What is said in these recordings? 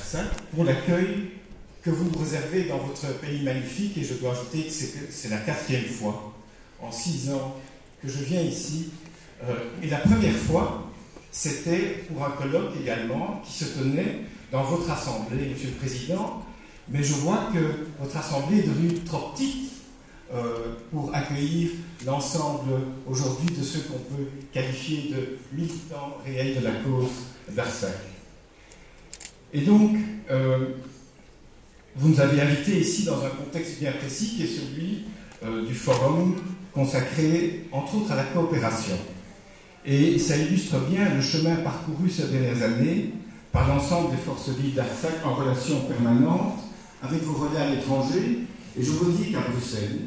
d'Arsac pour l'accueil que vous nous réservez dans votre pays magnifique. Et je dois ajouter que c'est la 4e fois en 6 ans que je viens ici. Et la première fois, c'était pour un colloque également qui se tenait dans votre assemblée, Monsieur le Président. Mais je vois que votre assemblée est devenue trop petite pour accueillir l'ensemble aujourd'hui de ceux qu'on peut qualifier de militants réels de la cause d'Arsac. Et donc, vous nous avez invités ici dans un contexte bien précis qui est celui du forum consacré entre autres à la coopération. Et ça illustre bien le chemin parcouru ces dernières années par l'ensemble des forces vives d'Arsac en relation permanente avec vos relais à l'étranger. Et je vous dis qu'à Bruxelles,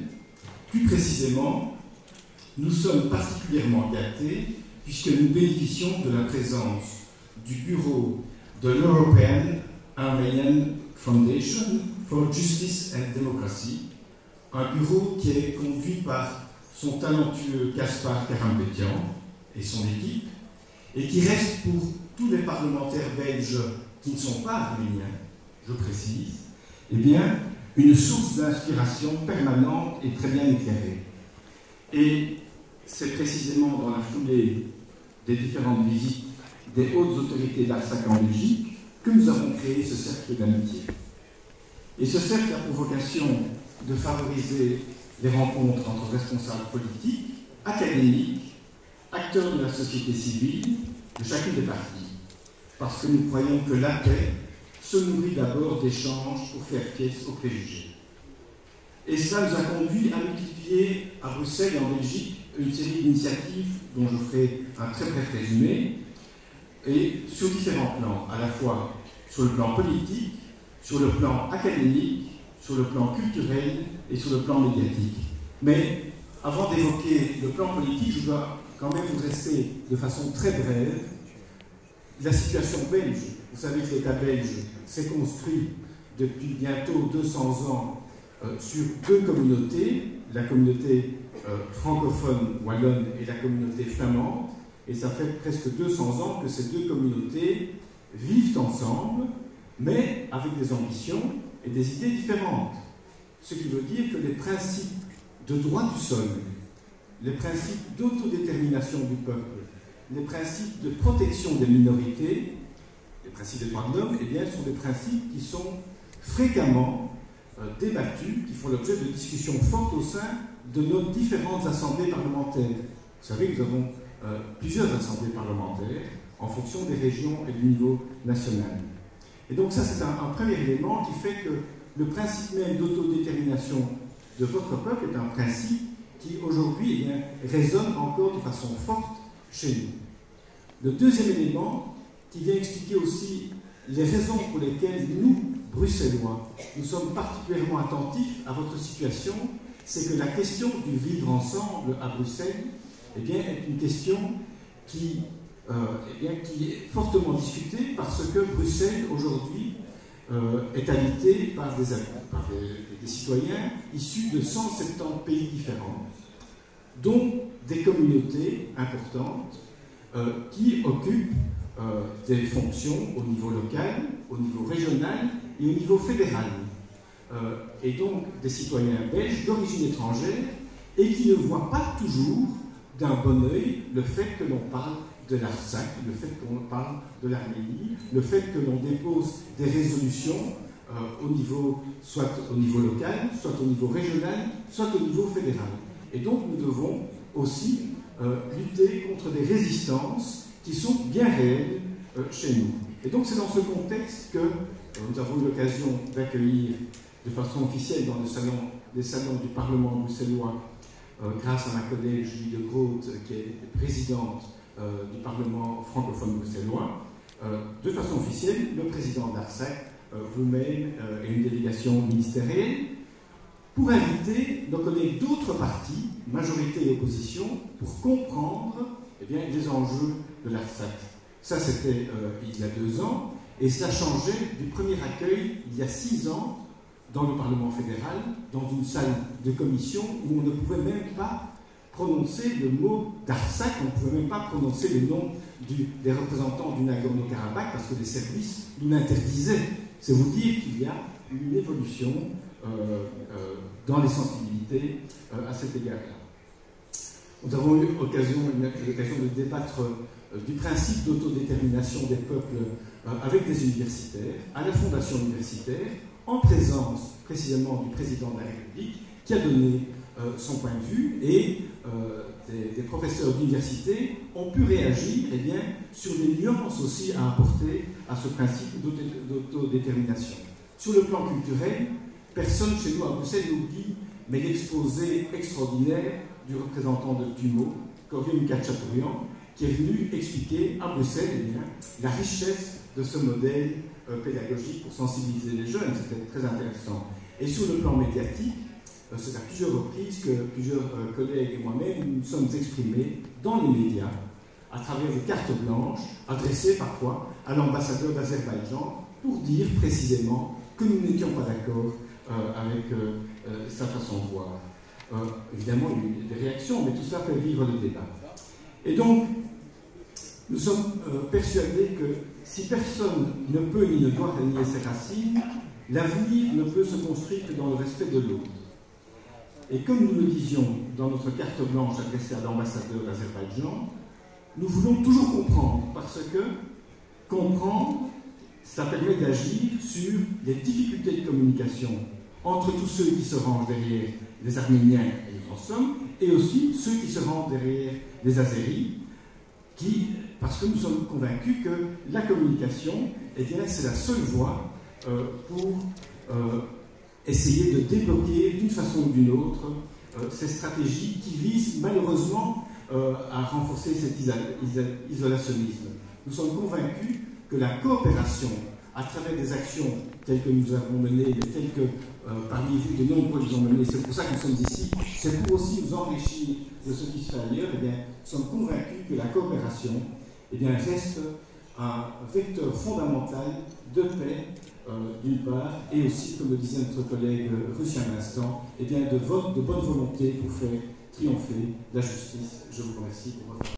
plus précisément, nous sommes particulièrement gâtés puisque nous bénéficions de la présence du bureau de l'European Armenian Foundation for Justice and Democracy, un bureau qui est conduit par son talentueux Gaspard Karambetian et son équipe, et qui reste pour tous les parlementaires belges qui ne sont pas arméniens, je précise, eh bien, une source d'inspiration permanente et très bien éclairée. Et c'est précisément dans la foulée des différentes visites des hautes autorités d'Arsac en Belgique que nous avons créé ce cercle d'amitié. Et ce cercle a pour vocation de favoriser les rencontres entre responsables politiques, académiques, acteurs de la société civile, de chacune des parties. Parce que nous croyons que la paix se nourrit d'abord d'échanges pour faire pièce aux préjugés. Et cela nous a conduit à multiplier à Bruxelles et en Belgique une série d'initiatives dont je ferai un très bref résumé, et sur différents plans, à la fois sur le plan politique, sur le plan académique, sur le plan culturel et sur le plan médiatique. Mais avant d'évoquer le plan politique, je dois quand même vous dresser de façon très brève la situation belge. Vous savez que l'État belge s'est construit depuis bientôt 200 ans sur 2 communautés, la communauté francophone wallonne et la communauté flamande, et ça fait presque 200 ans que ces 2 communautés vivent ensemble, mais avec des ambitions et des idées différentes. Ce qui veut dire que les principes de droit du sol, les principes d'autodétermination du peuple, les principes de protection des minorités, les principes des droits de l'homme, eh bien, sont des principes qui sont fréquemment débattus, qui font l'objet de discussions fortes au sein de nos différentes assemblées parlementaires. Vous savez que nous avons plusieurs assemblées parlementaires en fonction des régions et du niveau national. Et donc ça, c'est un premier élément qui fait que le principe même d'autodétermination de votre peuple est un principe qui, aujourd'hui, résonne encore de façon forte chez nous. Le deuxième élément, qui vient expliquer aussi les raisons pour lesquelles nous, Bruxellois, nous sommes particulièrement attentifs à votre situation, c'est que la question du vivre ensemble à Bruxelles, eh bien, est une question qui est fortement discutée parce que Bruxelles, aujourd'hui, est habitée par des citoyens issus de 170 pays différents, dont des communautés importantes qui occupent des fonctions au niveau local, au niveau régional et au niveau fédéral. Et donc des citoyens belges d'origine étrangère et qui ne voient pas toujours d'un bon œil le fait que l'on parle de l'Artsakh, le fait qu'on parle de l'Arménie, le fait que l'on dépose des résolutions soit au niveau local, soit au niveau régional, soit au niveau fédéral. Et donc nous devons aussi lutter contre des résistances qui sont bien réelles chez nous. Et donc c'est dans ce contexte que nous avons eu l'occasion d'accueillir de façon officielle dans les salons du Parlement bruxellois, grâce à ma collègue Julie de Groot, qui est présidente du Parlement francophone bruxellois, de façon officielle, le président d'Artsakh, vous-même et une délégation ministérielle, pour inviter nos collègues d'autres partis, majorité et opposition, pour comprendre les enjeux de l'Artsakh. Ça, c'était il y a 2 ans, et cela changeait du premier accueil il y a 6 ans dans le Parlement fédéral, dans une salle de commission où on ne pouvait même pas prononcer le mot d'Artsakh, on ne pouvait même pas prononcer le nom des représentants du Nagorno-Karabakh parce que les services nous l'interdisaient. c'est vous dire qu'il y a une évolution dans les sensibilités à cet égard-là. Nous avons eu l'occasion de débattre du principe d'autodétermination des peuples avec des universitaires, à la Fondation universitaire, en présence précisément du président de la République, qui a donné son point de vue, et des professeurs d'université ont pu réagir sur les nuances aussi à apporter à ce principe d'autodétermination. Sur le plan culturel, personne chez nous à Bruxelles n'oublie, mais l'exposé extraordinaire du représentant de TUMO, Corium Khatchatourian, qui est venu expliquer à Bruxelles la richesse de ce modèle pédagogique pour sensibiliser les jeunes. C'était très intéressant. Et sur le plan médiatique, c'est à plusieurs reprises que plusieurs collègues et moi-même nous sommes exprimés dans les médias à travers des cartes blanches adressées parfois à l'ambassadeur d'Azerbaïdjan pour dire précisément que nous n'étions pas d'accord avec sa façon de voir. Évidemment, il y a eu des réactions, mais tout ça fait vivre le débat. Et donc, nous sommes persuadés que si personne ne peut ni ne doit renier ses racines, l'avenir ne peut se construire que dans le respect de l'autre. Et comme nous le disions dans notre carte blanche adressée à l'ambassadeur d'Azerbaïdjan, nous voulons toujours comprendre, parce que comprendre, ça permet d'agir sur les difficultés de communication entre tous ceux qui se rangent derrière les Arméniens et les Transsoms, et aussi ceux qui se rangent derrière les Azéris, parce que nous sommes convaincus que la communication, c'est la seule voie pour essayer de débloquer d'une façon ou d'une autre ces stratégies qui visent malheureusement à renforcer cet isolationnisme. Nous sommes convaincus que la coopération à travers des actions telles que nous avons menées, mais telles que parmi vous, de nombreux nous ont menées, c'est pour ça que nous sommes ici, c'est pour aussi nous enrichir de ce qui se fait ailleurs. Nous sommes convaincus que la coopération reste un vecteur fondamental de paix, d'une part, et aussi, comme le disait notre collègue russe à l'instant, de bonne volonté pour faire triompher la justice. Je vous remercie pour votre